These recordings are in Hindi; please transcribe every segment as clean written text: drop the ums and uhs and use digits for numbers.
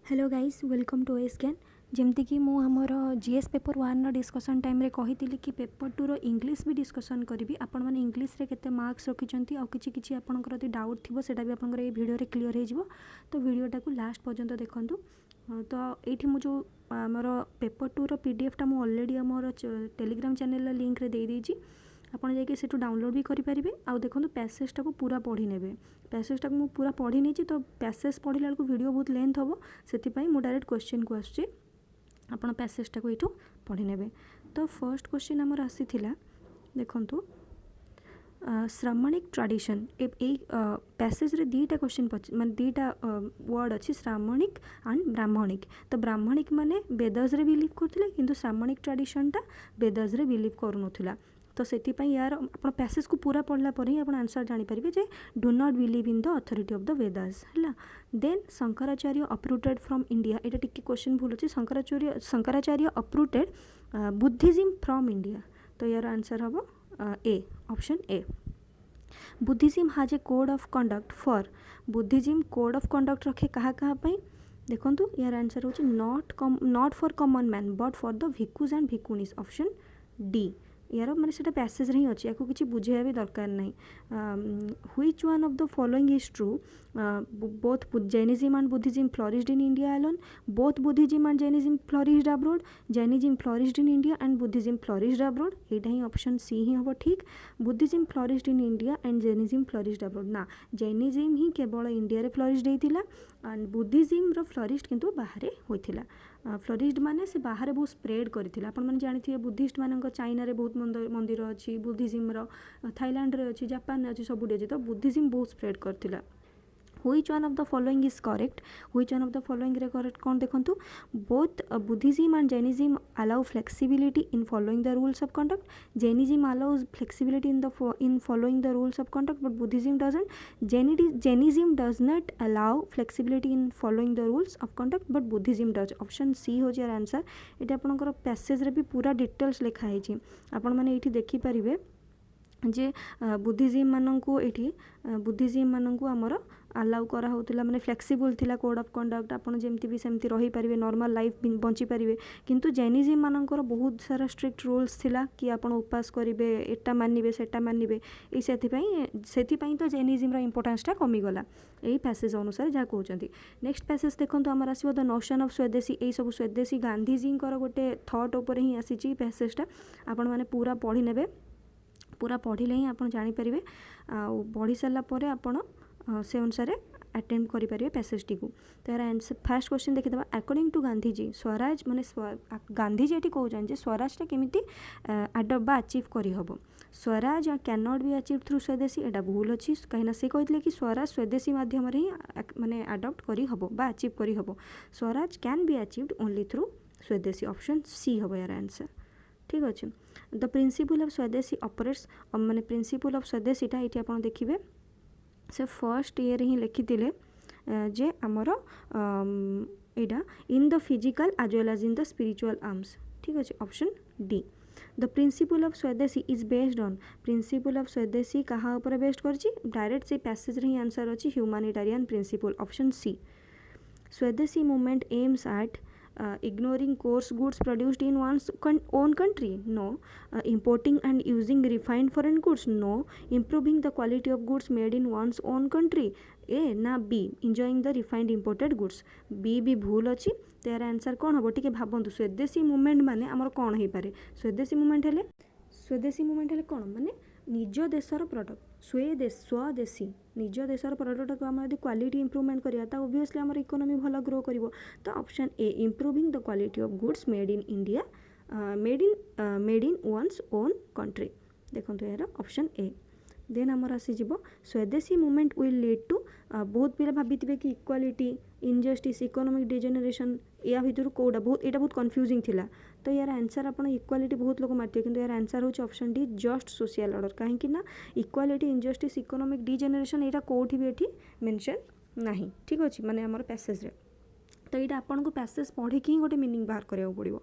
हेलो गाइस वेलकम टू एस्कैन जमती कि मु हमर जीएस पेपर 1 डिस्कशन टाइम रे कही कि पेपर 2 रो इंग्लिश भी डिस्कशन करी आपण मैंने इंग्लिश रे केते मार्क्स रखिंट आउ कि आपंकर यदि डाउट थी से आपंकर ये वीडियो रे क्लीयर हो तो वीडियोटा को लास्ट पर्यंत देखूँ। तो ये मुझे आमर पेपर 2 रो पीडीएफ टा मु ऑलरेडी आमर टेलीग्राम चैनल लिंक रे दे देइछि आपड़ जाकि सेठू डाउनलोड भी करेंगे। आउ देखो पैसेजटा को पूरा पढ़ी ने पैसेजटा को पूरा पढ़ी नहीं तो पैसेज पढ़ला बेलू वीडियो बहुत लेंथ हम से मुझे डायरेक्ट क्वेश्चन को आसुच्छी आपड़ पैसेजटा को ये पढ़ी ने। तो फर्स्ट क्वेश्चन आमर आसी देखु श्रामणिक ट्रेडिशन पैसेज रे दीटा क्वेश्चन माने दीटा वर्ड अच्छी श्रामणिक एंड ब्राह्मणिक। तो ब्राह्मणिक माने वेदस रे बिलीव करथिले किंतु श्रामणिक ट्रेडिशनटा वेदस रे बिलीव करूनथिला। तो से यार आप पैसेज को पूरा पढ़ला पर ही आप आंसर जानीपारे जे do not believe in the authority of the Vedas है। Then Shankaracharya uprooted from India यहाँ टिके क्वेश्चन भूल अच्छे Shankaracharya uprooted Buddhism from India. तो यार आंसर हम A option A. Buddhism has a code of conduct for Buddhism code of conduct रखे कहा देखो यार आंसर हो not for common man but for the bhikkhus and bhikkhunis option D. यार मैंने से पैसेज ही अच्छी या कि बुझे भी दरकार नहीं। Which one of the following is true both Jainism and Buddhism flourished in India alone both Buddhism and Jainism flourished abroad Jainism flourished in India and Buddhism flourished abroad यहाँ ही ऑप्शन सी ही हम ठीक। Buddhism flourished in India and Jainism flourished abroad ना जैनिज्म ही केवल इंडिया रे फ्लरिश्ड होता एंड बुद्धिज्म रो फ्लरिश्ड किंतु बाहर होता। फ्लरिश्ड माने से बाहर बहुत स्प्रेड करथिला आपण माने जानिथिबे बुद्धिस्ट मानक चाइना रे बहुत मंदिर अच्छी बुद्धिज्म रो थाईलैंड रे अच्छी जापान रे अच्छी सबुडे अच्छी। तो बुद्धिज्म बहुत स्प्रेड करथिला। Which one of the following is correct which one of the following रे करेक्ट कौन देखंतु both Buddhism and Jainism allow flexibility in following the rules of conduct Jainism allows flexibility in following the rules of conduct but Buddhism doesn't. Jainism does not allow flexibility in following the rules of conduct but Buddhism does. Option C हो यार आंसर। ये आपंकर पैसेज रे भी पूरा डिटेल्स लिखाई आपण मैंने ये देखिपारे जे बुद्धिज्म मानू ये बुद्धिज्म मानू आमर अलाउ करा होतिला माने फ्लेक्सिबल थिला कोड ऑफ कंडक्ट आपन जेमती भी सेमती रही पारिबे नॉर्मल लाइफ बंची पारिबे। किंतु जैनिज्म मानकर बहुत सारा स्ट्रिक्ट रूल्स थिला कि आपन उपास करिवे एटा मानिबे सेटा मानिबे ए सेति तो जैनिज्म रो इंपोर्टेंसटा कमी गला एई पैसेज अनुसार जा कहउचंती। नेक्स्ट पैसेज देखंतु हमर आसीबो द नोशन ऑफ स्वदेशी एई सब स्वदेशी गांधीजी कर गोटे थॉट ऊपर ही आसीची पैसेजटा आपन माने पूरा पढ़ी नेबे पूरा पढ़िले ही आप जानीपारे आ पढ़ी सारा पर आपण से अनुसार अटेम्प्ट करेंगे पैसेज टी को। तो यार आंसर फास्ट क्वेश्चन देखीदा अकॉर्डिंग टू गांधीजी स्वराज माने गांधीजी ये कहते स्वराजटा केमिति आडप अचीव करहब Swaraj can not be achieve through swadeshi एटा भूल अच्छी कहीं से कहते कि स्वराज स्वदेशी माध्यम ही माने आडप्ट करहब बा अचीव करहब Swaraj can be achieved only through swadeshi option C हम यार आंसर ठीक अच्छे। The principle of swadeshi operates माने प्रिंसिपल ऑफ स्वदेशीटा ये आप देखिए से फर्स्ट ईयर ही लिखिले जे आमर एटा in the physical as well as in the spiritual arms ठीक अच्छे option D. The principle of swadeshi is based on principle of swadeshi कहा ऊपर बेस्ड करछि डायरेक्ट से पैसेज रे ही आंसर अच्छी humanitarian principle option C. Swadeshi movement aims at ignoring coarse goods produced in one's own country no importing and using refined foreign goods no improving the quality of goods made in one's own country A ना B enjoying the refined imported goods B भी भूल अच्छी। तो यार आंसर कौन हम टे भावतु स्वदेशी मूवमेंट माने आमर कौन हो पारे स्वदेशी मूवमेंट हेले कौन माने निज देशर प्रडक्ट स्वदेशी निज देशर प्रडक्ट को आम यदि क्वालिटी इम्प्रूवमेंट करिया तो ऑब्वियसली आमर इकोनॉमी भल ग्रो करिवो। तो option A improving the quality of goods made in India made in one's own country देखो यार ऑप्शन ए। देन आमर आसीज स्वदेशी मूवमेंट विल लीड टू बहुत पिला भाभी कि इक्वालिटी इनजस्टिस इकोनॉमिक डिजेनरेशन या भितर कौटा बहुत यहाँ बहुत कन्फ्यूजिंग थिला। तो यार आंसर आप इक्वालिटी बहुत लोग मारते किंतु यार आंसर हो option D just social order कहीं ना इक्वालिटी इनजस्टिस इकोनॉमिक डिजेनरेशन यहाँ कौटी भी ये मेंशन नहीं ठीक अच्छे माने आमर पैसेज रे। तो यहाँ आपन को पैसेज पढ़ी ही गोटे मीनिंग बाहर करा पड़ो।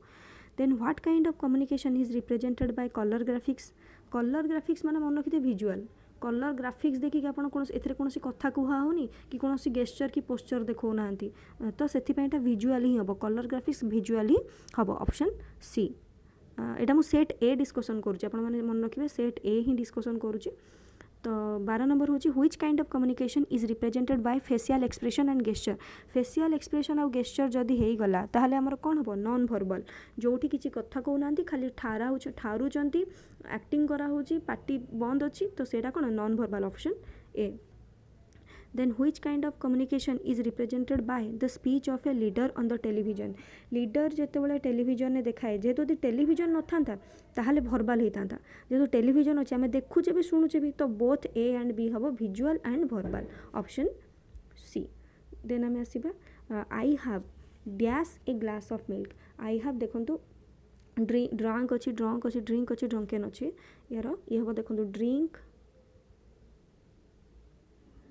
Then what kind of communication is represented by colour graphics माने मन रखिए विजुअल कलर ग्राफिक्स देखिक आप एथिरे कौन कथा कुहा होनी कि कौन गेस्चर कि पोस्चर देखौना तो से विजुअल ही हम कलर ग्राफिक्स विजुअल ही हम ऑप्शन सी एटा मु सेट ए डिस्कसन करुँच आप मन रखिए सेट ए ही डिस्कसन करुँच तो 12 नंबर हूँ which kind of communication is represented bye facial expression and gesture facial expression और गेस्चर जदि हो गला ताहले हमर कौन हम नॉन वर्बल जोठी किसी कथा कहूना खाली ठारुचंती एक्टिंग करा होची पार्टी बंद अच्छी तो सेटा कौन non verbal option A then which kind of communication is represented by the speech of a leader on the television leader जेतेबेले टेलीविजन ने देखाए जेहेतु यदि टेलीविजन न था ताहले भर्बाल होता जेहेतु टेलीविजन अच्छे आम देखुचे भी शुणुचे भी तो बोथ ए एंड बी हम visual and verbal option C then आम आसवा I have dash a glass of milk I have देखो ड्रांक अच्छी ड्रिंक अच्छी ड्रंकेन अच्छी यार ये हम देखो ड्रिंक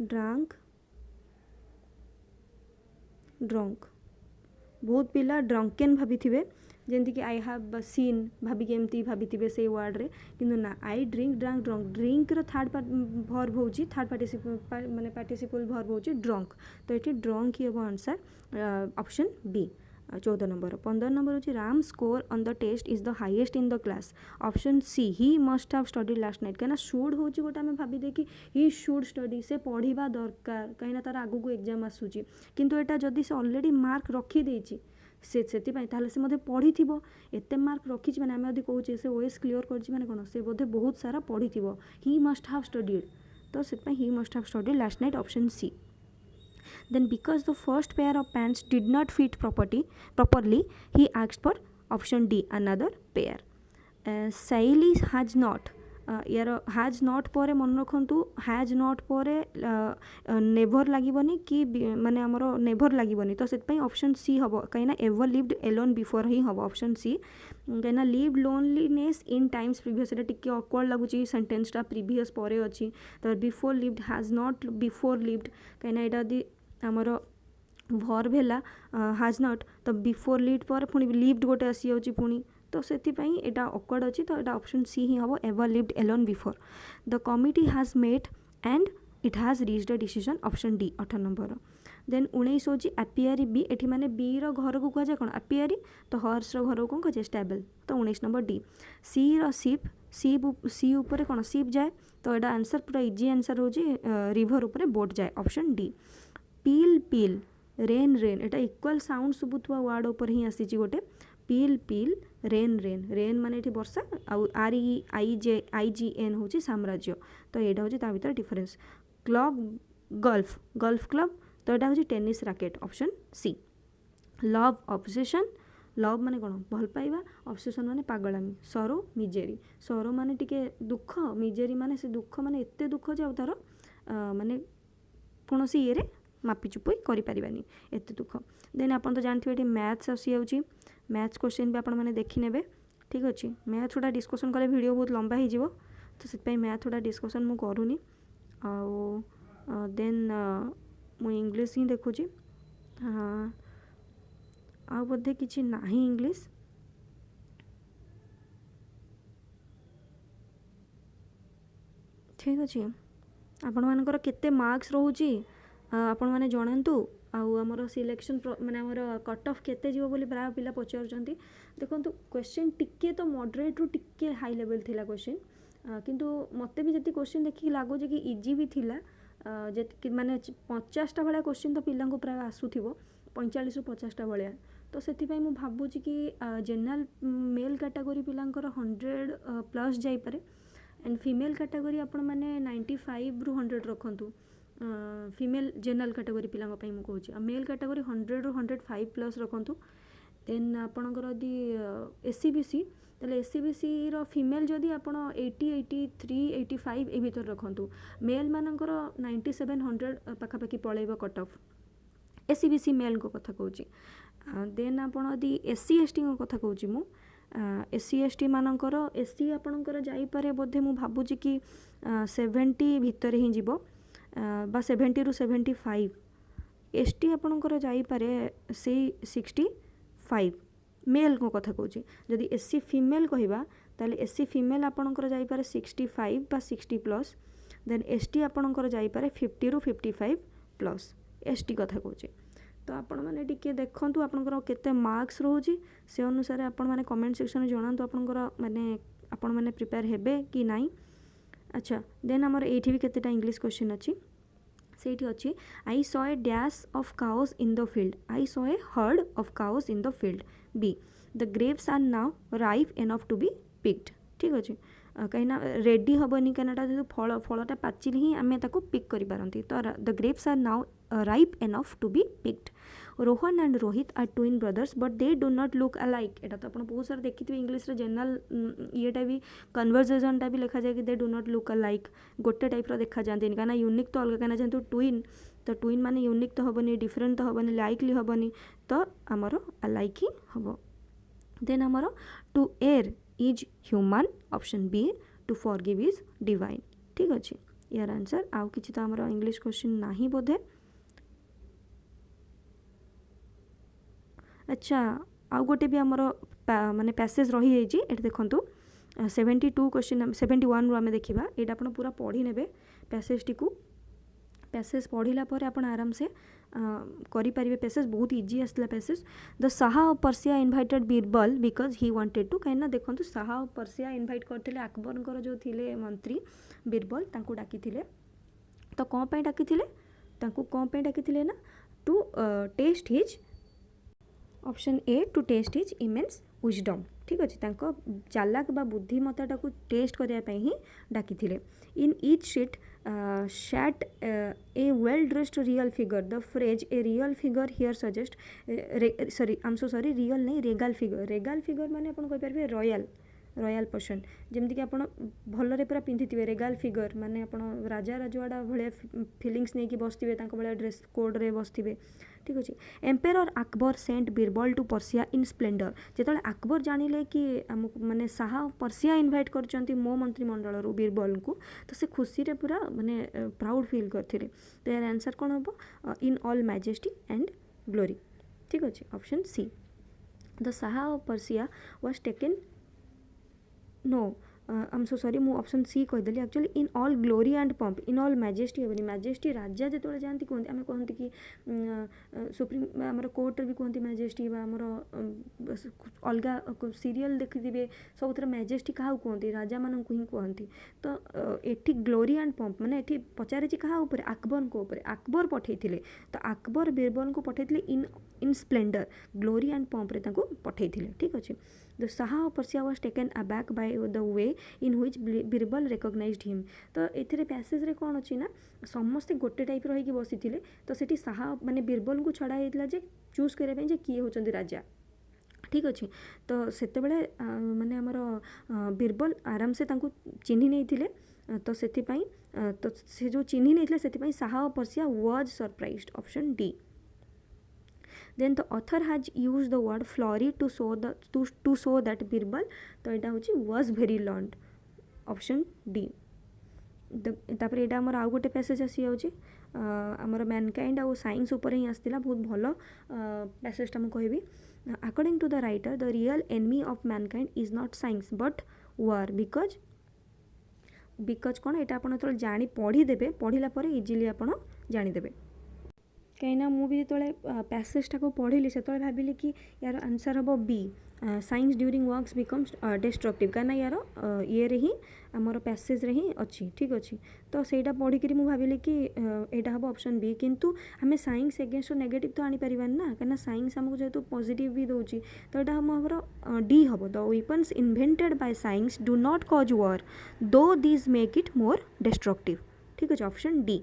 ड्रांक ड्रंक बहुत पिला ड्रंकेन भाभी थे जमती कि आई हैव सीन भाभी एमती भाभी थे से वर्ड रे किंतु ना I drink drank drunk drink रो थर्ड भर्ब हो थर्ड पार्टिसिपल माने पार्टिसिपल भर्ब हो ड्रंक तो ये ड्रंक ही हम answer option B 14 number 15 number हूँ Ram score on the test is the highest in the class option C he must have studied last night कहीं शुड हूँ गोटे आम भाभी दे कि ही शुड स्टडी से पढ़ा दरकार कहीं तार आगू एग्जाम आसूची किंतु एटा जदि से ऑलरेडी मार्क रखी से पढ़ी एत मार्क रखी मैंने आम यदि कहे से ओएस क्लीयर कर कौन से बोधे बहुत सारा पढ़ी ही मस्ट हैव स्टडीड तो से he must have studied last night option C then because the first pair of pants did not fit properly he asked for option D another pair Saili has not यार हैज नॉट पर मन रखु हैज नॉट पर नेभर लगे कि माने आमर नेभर लगे तो से ऑप्शन सी हम कहीं एवर लिव्ड एलोन बिफोर ही हम ऑप्शन सी कहीं lived loneliness in times previous टिके ऑकवर्ड लगुच सेंटेंसटा प्रीवियस पर अच्छी तो before lived has not before lived कहीं यहाँ आमर भर्ब है हैज नॉट तो बिफोर लिव्ड पर पुणी लिव्ड गोटे आसी जाऊँगी पुणी तो से यहाँ ऑकवर्ड अच्छी तो यहाँ ऑप्शन सी ही हम ever lived alone before the committee has met and it has reached a decision option D 18 number then 19 हूँ एपियरी बी एटी माने बी घर को कहुए कौन एपियरी तो हर्स घर को कौन कहे स्टेबल तो 19 नंबर डी सी रिप सी उपर कौन सीप जाए तो यहाँ आंसर पूरा इजी आंसर हूँ रिभर उपर बोट जाए ऑप्शन डी पील पील रेन रेन एटा इक्वल साउंड शुभुवा वर्ड उपर ही आसी गोटे पील पील रेन रेन रेन माने ये वर्षा आउ आर ई आई जी एन हूँ साम्राज्य तो यहाँ हूँ भर difference club golf golf club तो यहाँ हूँ tennis racket option C love obsession love माने कौन भल पाइबा ऑब्सेशन माने पागलामी सरो मिजेरी सरो माने टिके दुख मिजेरी माने से दुख माने एते दुख जाऊ तार माने कौन सी ये मापी चुपी करें एत दुख देन आप तो जानते ये मैथ्स आसी जाऊँगी मैथ्स क्वेश्चन भी आपण मैंने देखी ने ठीक अच्छे मैथ्स गुड़ा डिस्कसन कले वीडियो बहुत लंबा हो तो से मैथ गुड़ा डिस्कसन मु करूनी देन मु इंग्लिश ही देखुची हाँ आ बोधे किसी ना इंग्लिश ठीक अच्छे आपण मानकर केते मार्क्स रोची आपण मैंने जनातु आमर सिलेक्शन माने आमर कट ऑफ केते जीव बोली प्राय पिला पचारुचंती देखो क्वेश्चन टिके तो मॉडरेट रु टिके हाई लेवल थिला क्वेश्चन किंतु मते भी जति क्वेश्चन देखि लागो जे कि इजी भी थिला जे माने 50टा भाया क्वेश्चन तो पिला प्राय आसुथिबो 45 रु 50टा भाया तो से मु भाबुची कि जनरल मेल कैटेगरी पिलांकर 100 प्लस जाई पारे एंड फीमेल कैटेगरी आपण माने 95 रु 100 रखंतु फीमेल जनरल कैटेगरी पिलांग पई मु कहूची मेल कैटेगरी 100 रु 105 प्लस रखंतु देन आपणकर यदि एससीबीसी तेल एससीबीसी रो फीमेल जदि आपण 80 83 85 ए भीतर रखंतु मेल मानकर 97 100 पाखापाखि पळेबो कट ऑफ एससीबीसी मेल को कथा कहूची देन आपण यदि एससी एसटी को कथा कहूची मु एससी एसटी मानकर एससी आपणकर जाई पारे बोधे मु भाबुची कि 70 भीतर ही जीवो बा 70 रु 75 एसटी आपणकर जाई पारे से 65 मेल को कथा कहूँ जदि एससी फीमेल कहवा ताले एससी फीमेल आपणकर जाई पारे 65 बा 60 प्लस देन एसटी आपणकर जाइपारे 50 ରୁ 55 प्लस एसटी कथा कहूँ तो आपण मैंने टिके देखंतु आपणकर केते मार्क्स रोची से अनुसार आपण मैंने कमेंट सेक्शन जणांतु आपणकर माने आपण मैंने प्रिपेयर हेबे कि नाई। अच्छा देन आमर एठी भी केतेटा इंग्लिश क्वेश्चन अच्छी सेठी अच्छी I saw a dash of cows in the field I saw a herd of cows in the field B the grapes are now ripe enough to be picked ठीक अच्छे कहीं रेडी हेनी कहीं जो फल फलटा पाचिल ही आम पिक करें तो the grapes are now ripe enough to be picked Rohan and Rohit are twin brothers but they do not look alike एटा तो आप बहुत सारा देखिए इंग्लिश जनरल येटा भी कन्वर्सेशनटा भी लिखा जाए कि दे डू नॉट लुक अलाइक गोटे टाइप्र देखा जाती कहीं यूनिक तो अलग कहीं जेहतु ट्विन तो ट्विन माने यूनिक तो हेनी डिफरेंट तो हेनी लाइकली हेनी तो आमर अलाइक ही हम देन आमर to err is human option B to forgive is divine ठीक अच्छे यार आंसर आउ किसी तो आमर इंग्लिश क्वेश्चन नहीं बोधे। अच्छा आउ गोटे भी आमर माने पैसेज रही जाइए देखु 72 क्वेश्चन 71 रू आम देखा यहाँ आप पूरा पढ़ी ने पैसेज टी पैसेज पढ़ला आप आराम से करें पैसेज बहुत इजी आसला passage the Shah of Persia invited Birbal because he wanted to कहीं देखो शाह ऑफ पर्सिया इनवाइट करते अकबर जो थिले मंत्री बीरबल तांको डाकी तो कौन पे डाकी कौन पे डाकी ना to test his option A to test his immense wisdom ठीक अच्छे चालाक बा बुद्धिमत्ता को टेस्ट करने ही डाकी in each sheet sat a well dressed real figure the phrase a real figure here suggest I'm so sorry real नहीं regal figure माने अपन कहि परबे रॉयल पर्सन जमती कि आप भलरे पूरा पिंधि रेगाल फिगर माने आप राजा राजवाड़ा भाया फिलिंग्स नहीं कि बसवे भाया ड्रेस कोड रे बसवे ठीक अच्छे emperor Akbar sent Birbal to Persia in splendour जो अकबर जानिले कि माने शाह पर्सिया इनवाइट कर मो मंत्रिमंडल बीरबल को तो से खुशी रे पूरा माने प्राउड फील करते तो यार आंसर कौन हम in all majesty and glory ठीक अच्छे option C the Shah of Persia was taken no I am so sorry मु ऑप्शन सी कहीदेली actually in all glory and pomp in all majesty हेनी मैजेस्टी राजा जो जाती कहते आम कहते कि सुप्रीम आमर कोर्टे भी कहते मैजेस्टी आमर अलग सीरियल देखिए सब मैजेस्टी क्या कहते राजा मानू ही कहती तो ये ग्लोरी एंड पंप मैंने ये पचारे क्या अकबर को अकबर पठे तो अकबर बीरबल को पठे in splendour glory and pomp रे पठे ठीक अच्छे the Shah of Persia was taken aback by the way in which Birbal recognised him तो ये पैसेज रे कौन अच्छी ना समस्ते गोटे टाइप रही बसी तो सेठी शाह माने बीरबल को छड़ा होता जे चूज करने जे किए होचंदी राजा ठीक अच्छे तो सेते बेले माने हमर बीरबल आराम से तांको चिन्ही नहीं थिले तो सेथिपाई तो से जो चिन्ही नहीं थिले सेथिपाई shah of Persia was surprised option D then the author has used the word flurry to show that Birbal तो यहाँ हूँ was very learned option D तापर यहाँ आमर आउ गोटे पैसेज आसी जाऊँगी आमर मैनकाइंड आउ साइंस उपर ही आसला बहुत भल पैसेजटा मुझे कहबी according to the writer the real enemy of mankind is not science but war because कौन यहाँ आप जानी पढ़ीदेवे पढ़ला इजिली आप जानीदेवे कहीं मुझे जो पैसेजटा को पढ़ी से भाविली कि यार आंसर हम B science during works becomes destructive कहीं यार ये रे ही आमर पैसेज रे ही अच्छी ठीक अच्छी तो सहीटा पढ़ी मुझे भाविली कि यहाँ हम ऑप्शन बी किंतु आम साइंस एगेंस्ट नेगेटिव तो आनीपर ना कहीं साइंस आमको जेहतु पॉजिटिव भी दूसरी तो यहाँ हम डी हम the weapons invented by science do not cause war though these make it more destructive ठीक अच्छे option D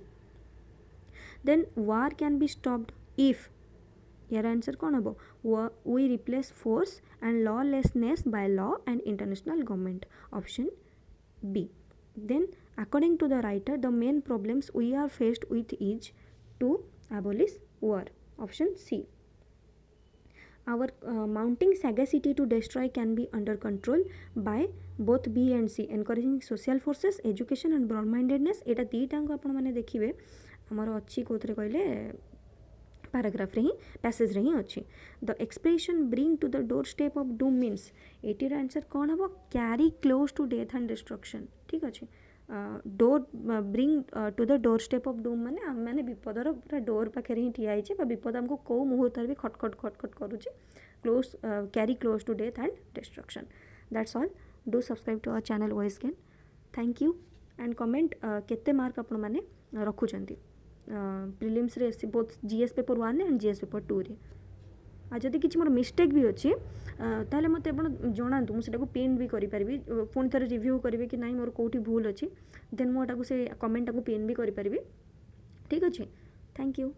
then war can be stopped if your answer कौन हम we replace force and lawlessness by law and international government option B then according to the writer the main problems we are faced with is to abolish war option C our mounting sagacity to destroy can be under control by both B and C encouraging social forces education and broad mindedness एटा दीटा को आपण माने देखिबे आमर अच्छी कौन कहले पैराग्राफ रे ही पैसेज रे ही अच्छी the expression bring to the doorstep of doom means एटीर आंसर कौन हम carry close to death and destruction ठीक अच्छे door bring to the doorstep of doom माने आम मैंने विपदर पूरा डोर पाखे ही ठिया है विपद आमको कौ मुहूर्त भी खटखट खटखट करुच्चे close carry close to death and destruction. That's all. Do subscribe to our channel Voice Gain. Thank you and comment केते मार्क आपण मैंने रखुचंती प्रिलिम्स रे both GS paper 1 and GS paper 2 रे. आ जदि किसी मोर मिस्टेक भी अच्छी ताले मते आपण जणातु मुझे पिन भी करि परिबी पुणी थे रिव्यू करेंगे कि नाई मोर कोठी भूल अच्छी देन मुझे से कमेंट पिन भी करि परिबी. ठीक अच्छे. Thank you.